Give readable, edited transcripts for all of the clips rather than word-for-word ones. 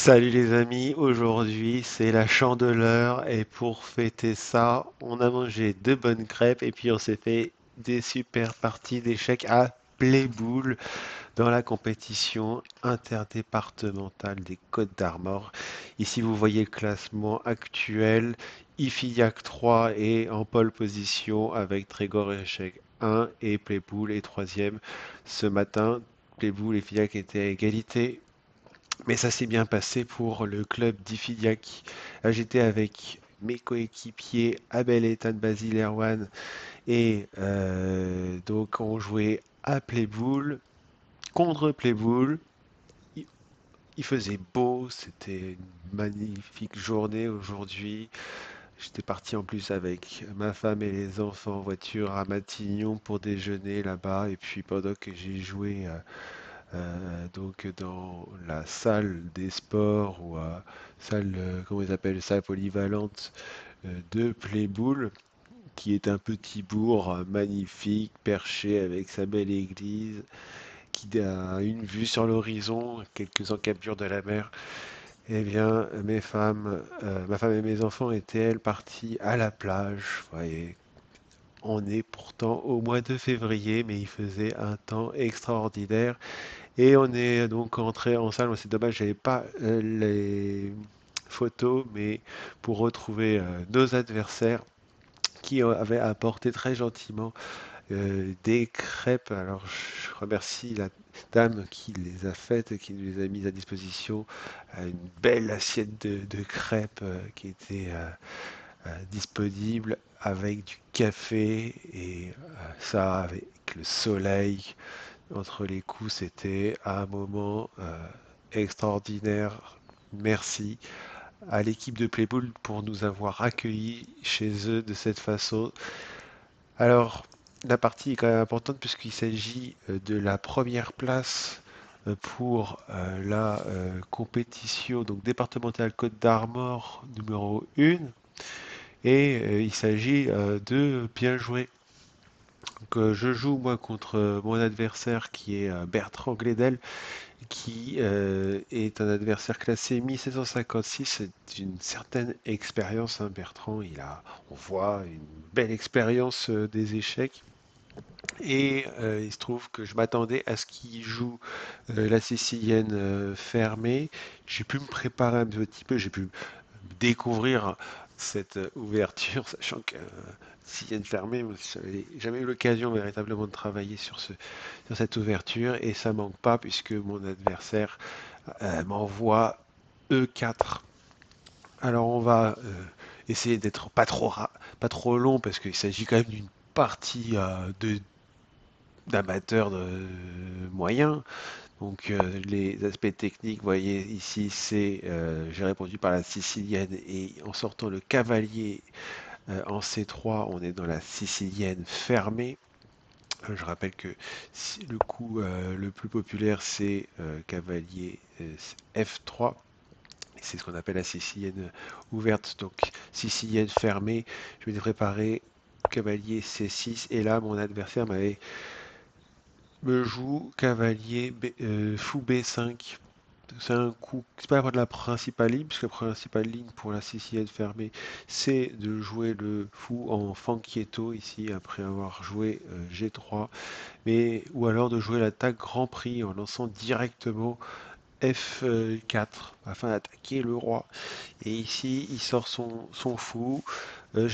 Salut les amis, aujourd'hui c'est la chandeleur et pour fêter ça, on a mangé de bonnes crêpes et puis on s'est fait des super parties d'échecs à Playboul dans la compétition interdépartementale des Côtes d'Armor. Ici vous voyez le classement actuel, Ifillac 3 est en pole position avec Trégor Échec 1 et Playboul est troisième. Ce matin, Playboul et Fillac étaient à égalité. Mais ça s'est bien passé pour le club d'Ifidiak. Là, j'étais avec mes coéquipiers Abel, Ethan, Basile, Erwan et donc on jouait à Playboul contre Playboul. Il, il faisait beau, c'était une magnifique journée aujourd'hui. J'étais parti en plus avec ma femme et les enfants en voiture à Matignon pour déjeuner là-bas. Et puis pendant que j'ai joué donc dans la salle des sports ou salle, comment ils appellent, salle polyvalente de Playboul, qui est un petit bourg magnifique, perché avec sa belle église, qui a une vue sur l'horizon, quelques encablures de la mer. Eh bien, ma femme et mes enfants étaient, elles, partis à la plage. Vous voyez, on est pourtant au mois de février, mais il faisait un temps extraordinaire. Et on est donc entré en salle. Moi, c'est dommage, j'avais pas les photos, mais pour retrouver nos adversaires qui avaient apporté très gentiment des crêpes. Alors, je remercie la dame qui les a faites, qui nous les a mises à disposition. Une belle assiette de crêpes qui était disponible avec du café et ça avec le soleil. Entre les coups, c'était un moment extraordinaire. Merci à l'équipe de Playbool pour nous avoir accueillis chez eux de cette façon. Alors, la partie est quand même importante puisqu'il s'agit de la première place pour la compétition donc départementale Côte d'Armor numéro 1 et il s'agit de bien jouer. Donc, je joue moi contre mon adversaire qui est Bertrand Gledel qui est un adversaire classé 1756. C'est une certaine expérience, hein, Bertrand. On voit une belle expérience des échecs. Et il se trouve que je m'attendais à ce qu'il joue la sicilienne fermée. J'ai pu me préparer un petit peu, j'ai pu découvrir cette ouverture, sachant que sicilienne fermée, je n'avais jamais eu l'occasion véritablement de travailler sur cette ouverture et ça manque pas puisque mon adversaire m'envoie E4. Alors on va essayer d'être pas trop long parce qu'il s'agit quand même d'une partie d'amateurs moyens. Donc les aspects techniques, vous voyez ici, c'est j'ai répondu par la sicilienne et en sortant le cavalier en C3, on est dans la sicilienne fermée. Je rappelle que le coup le plus populaire, c'est cavalier F3. C'est ce qu'on appelle la sicilienne ouverte, donc sicilienne fermée. Je m'étais préparé cavalier C6 et là mon adversaire me joue fou B5. C'est un coup, c'est pas de la principale ligne, puisque la principale ligne pour la sicilienne fermée, c'est de jouer le fou en Fanchietto ici, après avoir joué G3, mais, ou alors de jouer l'attaque Grand Prix en lançant directement F4 afin d'attaquer le roi. Et ici, il sort son fou. Enfin,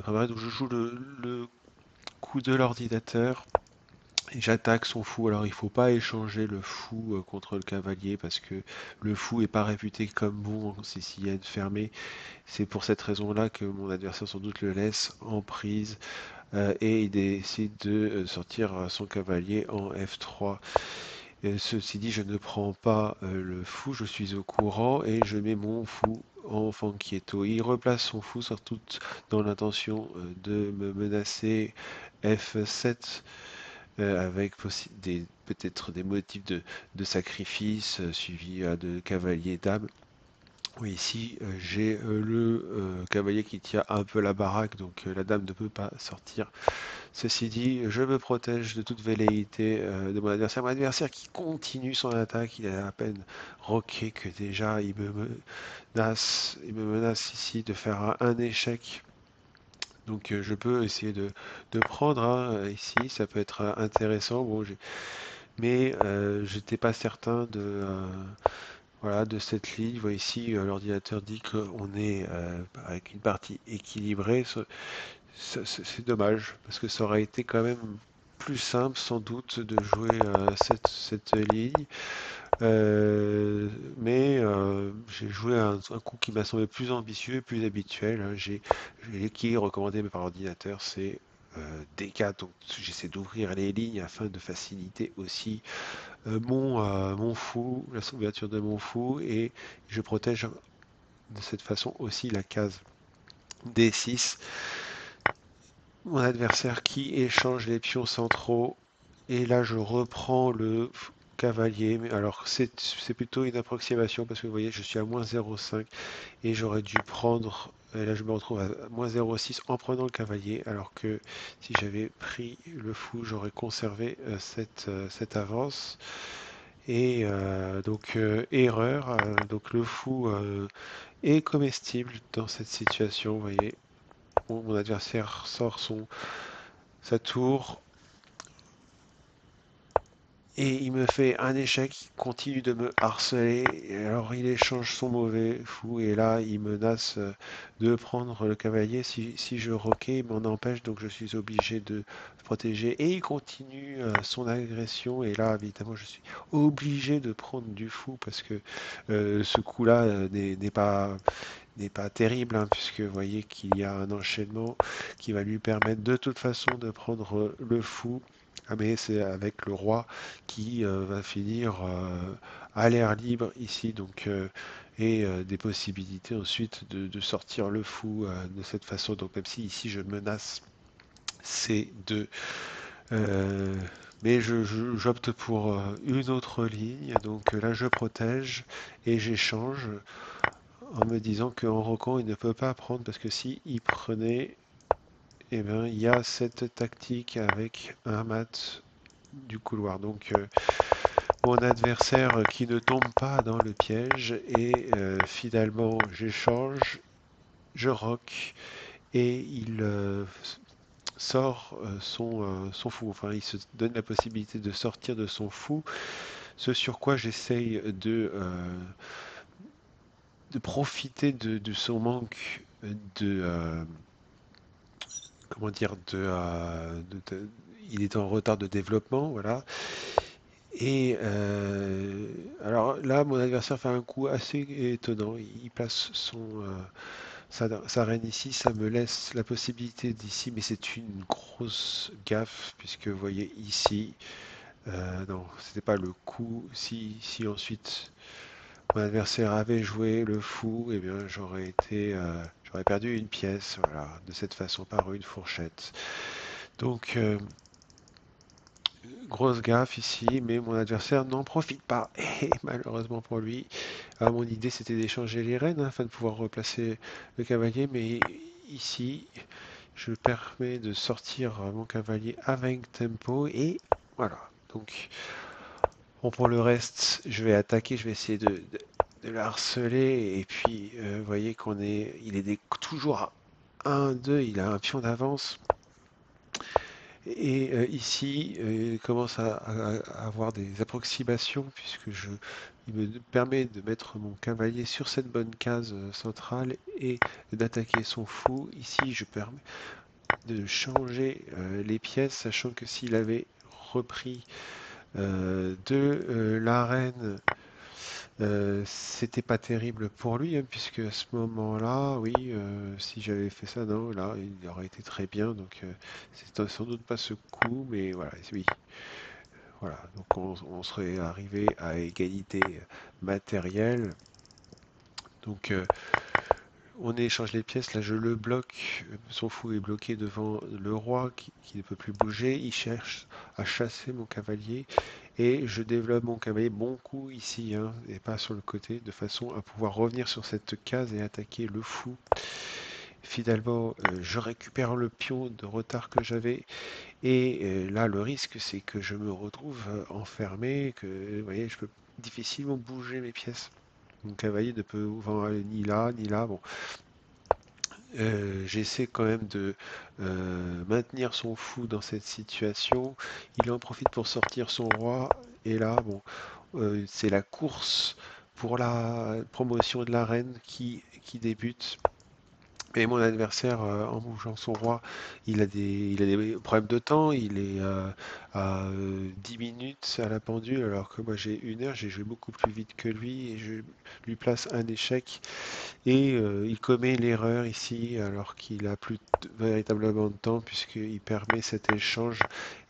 bref, donc je joue le coup de l'ordinateur. Et j'attaque son fou. Alors il faut pas échanger le fou contre le cavalier parce que le fou est pas réputé comme bon en sicilienne fermée. C'est pour cette raison-là que mon adversaire sans doute le laisse en prise et il décide de sortir son cavalier en F3. Ceci dit, je ne prends pas le fou, je suis au courant et je mets mon fou en Fanchietto. Il replace son fou surtout dans l'intention de me menacer F7 avec peut-être des motifs de sacrifice suivis de cavalier dame. Oui, ici j'ai le cavalier qui tient un peu la baraque, donc la dame ne peut pas sortir Ceci dit, je me protège de toute velléité de mon adversaire. Mon adversaire qui continue son attaque, il a à peine roqué que déjà il me menace ici de faire un échec. Donc je peux essayer de prendre ici, ça peut être intéressant. Bon, mais j'étais pas certain voilà, de cette ligne. Vous voyez ici, l'ordinateur dit qu'on est avec une partie équilibrée. C'est dommage, parce que ça aurait été quand même plus simple sans doute de jouer cette ligne. Mais j'ai joué un coup qui m'a semblé plus ambitieux, plus habituel, hein. Qui est recommandé par l'ordinateur, c'est D4. Donc j'essaie d'ouvrir les lignes afin de faciliter aussi mon fou, la ouverture de mon fou, et je protège de cette façon aussi la case D6. Mon adversaire qui échange les pions centraux. Et là, je reprends le cavalier. Mais alors, c'est plutôt une approximation parce que vous voyez, je suis à moins 0,5 et j'aurais dû prendre. Et là, je me retrouve à moins 0,6 en prenant le cavalier. Alors que si j'avais pris le fou, j'aurais conservé cette avance. Et donc, erreur. Donc, le fou est comestible dans cette situation. Vous voyez, mon adversaire sort sa tour. Et il me fait un échec, il continue de me harceler. Et alors il échange son mauvais fou et là il menace de prendre le cavalier si je roquais, il m'en empêche donc je suis obligé de protéger. Et il continue son agression et là évidemment je suis obligé de prendre du fou parce que ce coup-là n'est pas terrible hein, puisque vous voyez qu'il y a un enchaînement qui va lui permettre de toute façon de prendre le fou. Ah, mais c'est avec le roi qui va finir à l'air libre ici, donc et des possibilités ensuite de sortir le fou de cette façon. Donc même si ici je menace ces deux, euh, mais j'opte pour une autre ligne. Donc là je protège et j'échange en me disant qu'en roquant il ne peut pas prendre parce que si il prenait, eh bien il y a cette tactique avec un mat du couloir. Donc mon adversaire qui ne tombe pas dans le piège et finalement j'échange, je rock et il sort son fou. Enfin, il se donne la possibilité de sortir de son fou, ce sur quoi j'essaye de profiter de son manque de comment dire il est en retard de développement, voilà. Et alors là, mon adversaire fait un coup assez étonnant. Il place sa reine ici, ça me laisse la possibilité d'ici, mais c'est une grosse gaffe, puisque vous voyez ici, non, c'était pas le coup. Si ensuite mon adversaire avait joué le fou, eh bien j'aurais perdu une pièce, voilà, de cette façon, par une fourchette. Donc, grosse gaffe ici, mais mon adversaire n'en profite pas. Et malheureusement pour lui, mon idée c'était d'échanger les reines afin de pouvoir replacer le cavalier, mais ici, je permets de sortir mon cavalier avec tempo et voilà. Donc, bon, pour le reste, je vais attaquer, je vais essayer de le harceler et puis vous voyez il est toujours à 1-2, il a un pion d'avance. Et ici, il commence à avoir des approximations puisque il me permet de mettre mon cavalier sur cette bonne case centrale et d'attaquer son fou. Ici, je permets de changer les pièces, sachant que s'il avait repris de l'arène, c'était pas terrible pour lui, hein, puisque à ce moment-là, oui, si j'avais fait ça, non, là, il aurait été très bien. Donc, c'est sans doute pas ce coup, mais voilà, oui, voilà. Donc, on serait arrivé à égalité matérielle. Donc, on échange les pièces. Là, je le bloque. Son fou est bloqué devant le roi qui ne peut plus bouger. Il cherche à chasser mon cavalier. Et je développe mon cavalier bon coup ici, hein, et pas sur le côté, de façon à pouvoir revenir sur cette case et attaquer le fou. Finalement, je récupère le pion de retard que j'avais et là, le risque, c'est que je me retrouve enfermé, que vous voyez, je peux difficilement bouger mes pièces. Donc, le cavalier ne peut aller ni là, ni là. Bon, j'essaie quand même de maintenir son fou dans cette situation. Il en profite pour sortir son roi. Et là, bon, c'est la course pour la promotion de la reine qui débute. Et mon adversaire, en bougeant son roi, il a des problèmes de temps. Il est à 10 minutes à la pendule, alors que moi j'ai 1 heure. J'ai joué beaucoup plus vite que lui et je lui place un échec. Et il commet l'erreur ici, alors qu'il a plus véritablement de temps, puisqu'il permet cet échange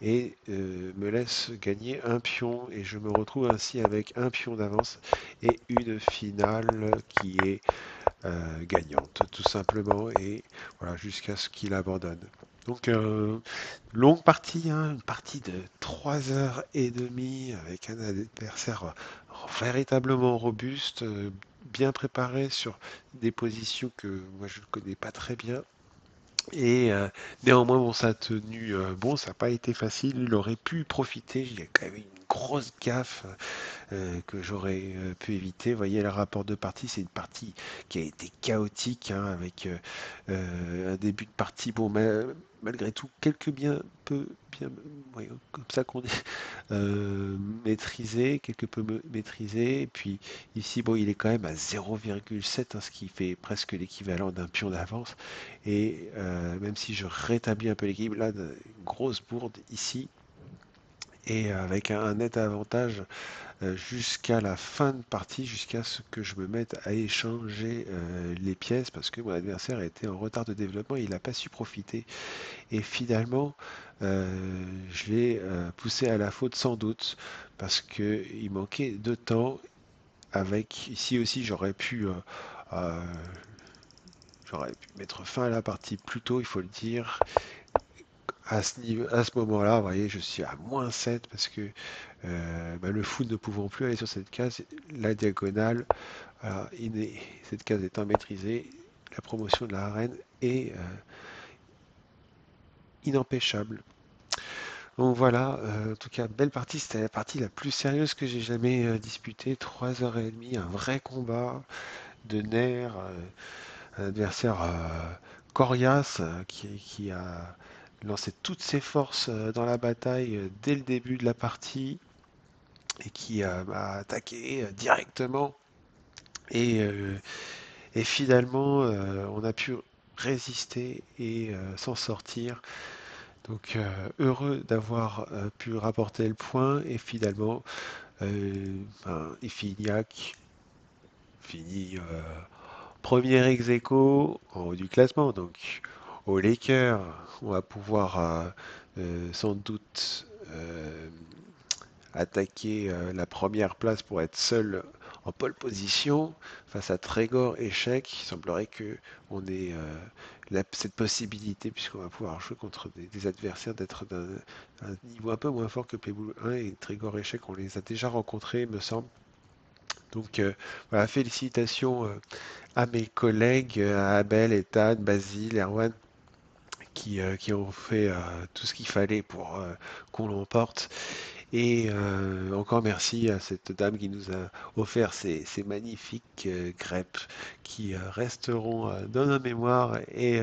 et me laisse gagner un pion. Et je me retrouve ainsi avec un pion d'avance et une finale qui est gagnante, tout simplement, et voilà, jusqu'à ce qu'il abandonne. Donc, longue partie, hein, une partie de 3 heures et demie avec un adversaire véritablement robuste, bien préparé sur des positions que moi je ne connais pas très bien. Et néanmoins, bon, ça a tenu bon, ça n'a pas été facile. Il aurait pu profiter. Il y a quand même eu une grosse gaffe que j'aurais pu éviter. Vous voyez, le rapport de partie, c'est une partie qui a été chaotique, hein, avec un début de partie, bon, malgré tout, quelques bien, ouais, comme ça qu'on dit, maîtrisé, quelque peu maîtrisé. Et puis ici, bon, il est quand même à 0,7, hein, ce qui fait presque l'équivalent d'un pion d'avance. Et même si je rétablis un peu l'équilibre, là, une grosse bourde ici. Et avec un net avantage jusqu'à la fin de partie, jusqu'à ce que je me mette à échanger les pièces, parce que mon adversaire était en retard de développement, il n'a pas su profiter. Et finalement, je l'ai poussé à la faute sans doute, parce qu'il manquait de temps. Avec ici aussi, euh, j'aurais pu mettre fin à la partie plus tôt, il faut le dire. À ce moment-là, vous voyez, je suis à -7 parce que bah, le fou ne pouvant plus aller sur cette case, la diagonale, voilà, cette case étant maîtrisée, la promotion de la reine est inempêchable. Donc voilà, en tout cas, belle partie, c'était la partie la plus sérieuse que j'ai jamais disputée, 3 heures et demie, un vrai combat de nerfs, un adversaire coriace qui a lancé toutes ses forces dans la bataille dès le début de la partie et qui m'a attaqué directement. Et, euh, et finalement, on a pu résister et s'en sortir. Donc heureux d'avoir pu rapporter le point. Et finalement, Efignac finit premier ex aequo en haut du classement. Donc au Lakers, on va pouvoir sans doute attaquer la première place pour être seul en pole position face à Trégor et Sheik. Il semblerait que on ait cette possibilité, puisqu'on va pouvoir jouer contre des adversaires d'être d'un niveau un peu moins fort que Playbool 1 et Trégor et Sheik, on les a déjà rencontrés, me semble. Donc voilà, félicitations à mes collègues, à Abel, Ethan, Basile, Erwan, qui ont fait tout ce qu'il fallait pour qu'on l'emporte. Et encore merci à cette dame qui nous a offert ces magnifiques crêpes qui resteront dans nos mémoires et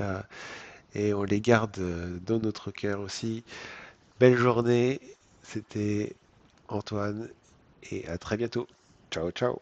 on les garde dans notre cœur aussi. Belle journée, c'était Antoine et à très bientôt. Ciao, ciao.